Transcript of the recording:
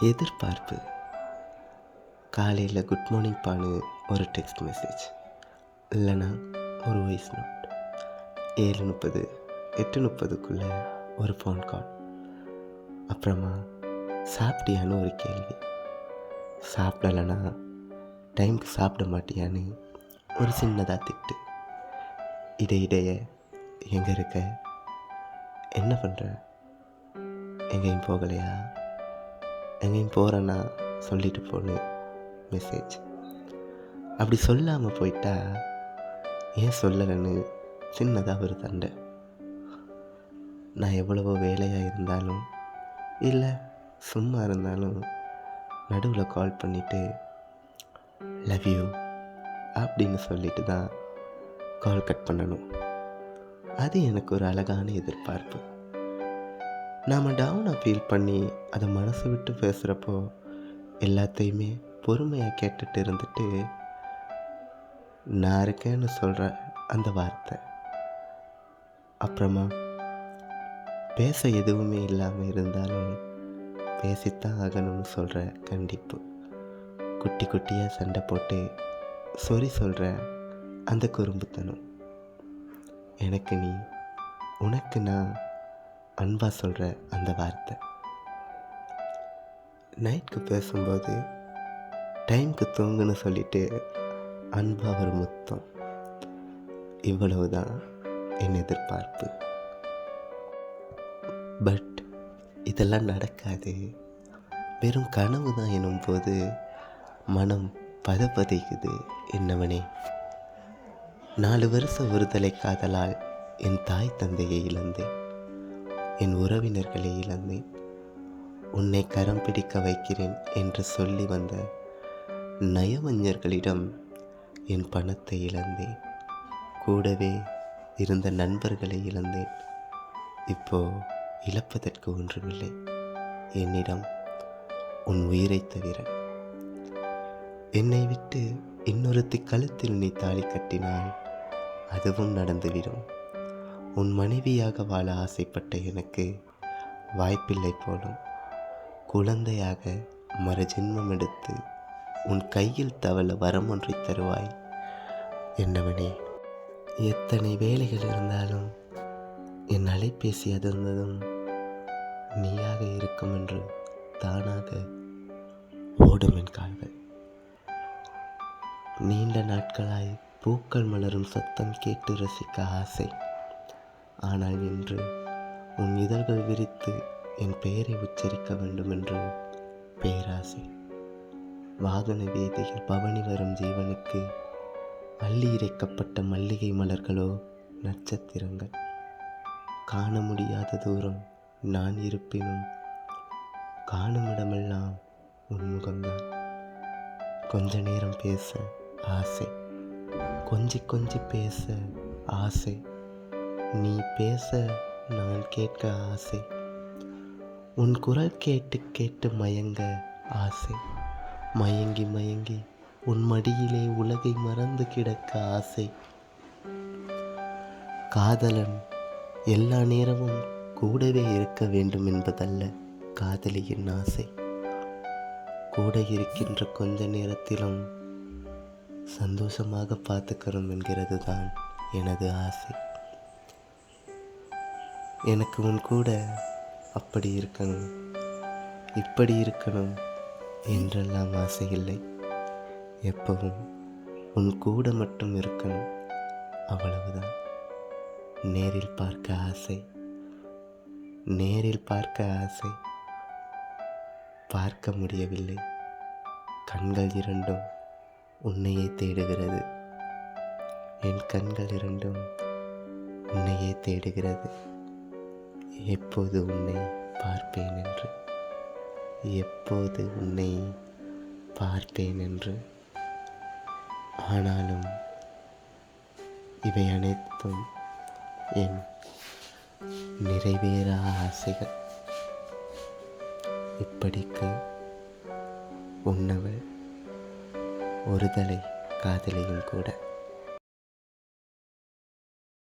எதிர்பார்ப்பு. காலையில் good morning Banu ஒரு டெக்ஸ்ட் மெசேஜ், இல்லைனா ஒரு வாய்ஸ் நோட். 7:30 8:30க்குள்ளே ஒரு ஃபோன் கால். அப்புறமா சாப்பிட்டியான்னு ஒரு கேள்வி. சாப்பிடலைன்னா டைமுக்கு சாப்பிட மாட்டியான்னு ஒரு சின்னதாக திட்டு. இடையிடையே எங்கே இருக்க, என்ன பண்ணுற, எங்கேயும் போகலையா, எங்கேயும் போகிறேன்னா சொல்லிட்டு போன்னு மெசேஜ். அப்படி சொல்லாமல் போயிட்டா ஏன் சொல்லலைன்னு சின்னதாக ஒரு சண்டை. நான் எவ்வளவோ வேலையாக இருந்தாலும் இல்லை சும்மா இருந்தாலும் நடுவில் கால் பண்ணிவிட்டு லவ் யூ அப்படின்னு சொல்லிட்டு தான் கால் கட் பண்ணணும். அது எனக்கு ஒரு அழகான எதிர்பார்ப்பு. நாம் டவுனாக ஃபீல் பண்ணி அதை மனசு விட்டு பேசுகிறப்போ எல்லாத்தையுமே பொறுமையாக கேட்டுட்டு இருந்துட்டு நான் இருக்கேன்னு சொல்கிற அந்த வார்த்தை, அப்புறமா பேச எதுவுமே இல்லாமல் இருந்தாலும் பேசித்தான் ஆகணும்னு சொல்கிற கண்டிப்பு, குட்டி குட்டியாக சண்டை போட்டு சொறி சொல்கிற அந்த குறும்புத்தனம், எனக்கு நீ உனக்கு நான் அன்பாக சொல்கிற அந்த வார்த்தை, நைட்டுக்கு பேசும்போது டைமுக்கு தூங்குன்னு சொல்லிட்டு அன்பாக ஒரு முத்தம். இவ்வளவுதான் என் எதிர்பார்ப்பு. பட் இதெல்லாம் நடக்காது, வெறும் கனவு தான் எனும் போது மனம் பதப்பதைக்குது. என்னவனே, 4 வருஷ ஒருதலை காதலால் என் தாய் தந்தையை இழந்தேன், என் உறவினர்களை இழந்தேன். உன்னை கரம் பிடிக்க வைக்கிறேன் என்று சொல்லி வந்த நயவஞ்சர்களிடம் என் பணத்தை இழந்தேன், கூடவே இருந்த நண்பர்களை இழந்தேன். இப்போ இழப்பதற்கு ஒன்றுமில்லை என்னிடம், உன் உயிரை தவிர. என்னை விட்டு இன்னொருத்தி கழுத்தில் நீ தாலி கட்டினால் அதுவும் நடந்துவிடும். உன் மனைவியாக வாழ ஆசைப்பட்ட எனக்கு வாய்ப்பில்லை போலும். குழந்தையாக மறுஜென்மம் எடுத்து உன் கையில் தவள வரம் ஒன்றை தருவாய். என்னவனே, எத்தனை வேலைகள் இருந்தாலும் என் அலைபேசி அதிர்ந்ததும் நீயாக இருக்கும் என்று தானாக ஓடும் என் கால்கள். நீண்ட நாட்களாய் பூக்கள் மலரும் சத்தம் கேட்டு ரசிக்க ஆசை. ஆனால் இன்று உன் இதழ்கள் விரித்து என் பெயரை உச்சரிக்க வேண்டும் என்று பேராசை. வாகன வீதியில் பவனி வரும் ஜீவனுக்கு அள்ளி இறைக்கப்பட்ட மல்லிகை மலர்களோ நட்சத்திரங்கள். காண முடியாத தூரம் நான் இருப்பினும் காணுமிடமெல்லாம் உன் முகம்தான். கொஞ்ச நேரம் பேச ஆசை, கொஞ்சி கொஞ்சி பேச ஆசை, நீ பேச நான் கேட்க ஆசை, உன் குரல் கேட்டு கேட்டு மயங்க ஆசை, மயங்கி மயங்கி உன் மடியிலே உலகை மறந்து கிடக்க ஆசை. காதலன் எல்லா நேரமும் கூடவே இருக்க வேண்டும் என்பதல்ல காதலியின் ஆசை. கூட இருக்கின்ற கொஞ்ச நேரத்திலும் சந்தோஷமாக பார்த்துக்கிறோம் என்கிறது தான் எனது ஆசை. எனக்கு உன் கூட அப்படி இருக்கணும், இப்படி இருக்கணும் என்றெல்லாம் ஆசை இல்லை. எப்பவும் உன் கூட மட்டும் இருக்கணும், அவ்வளவுதான். நேரில் பார்க்க ஆசை, நேரில் பார்க்க ஆசை, பார்க்க முடியவில்லை. கண்கள் இரண்டும் உன்னையே தேடுகிறது, என் கண்கள் இரண்டும் உன்னையே தேடுகிறது. எப்போது உன்னை பார்ப்பேன் என்று, எப்போது உன்னை பார்ப்பேன் என்று. ஆனாலும் இவை அனைத்தும் என் நிறைவேறா ஆசைகள். இப்படிக்கு உன்னவள் ஒருதலை காதலியும் கூட.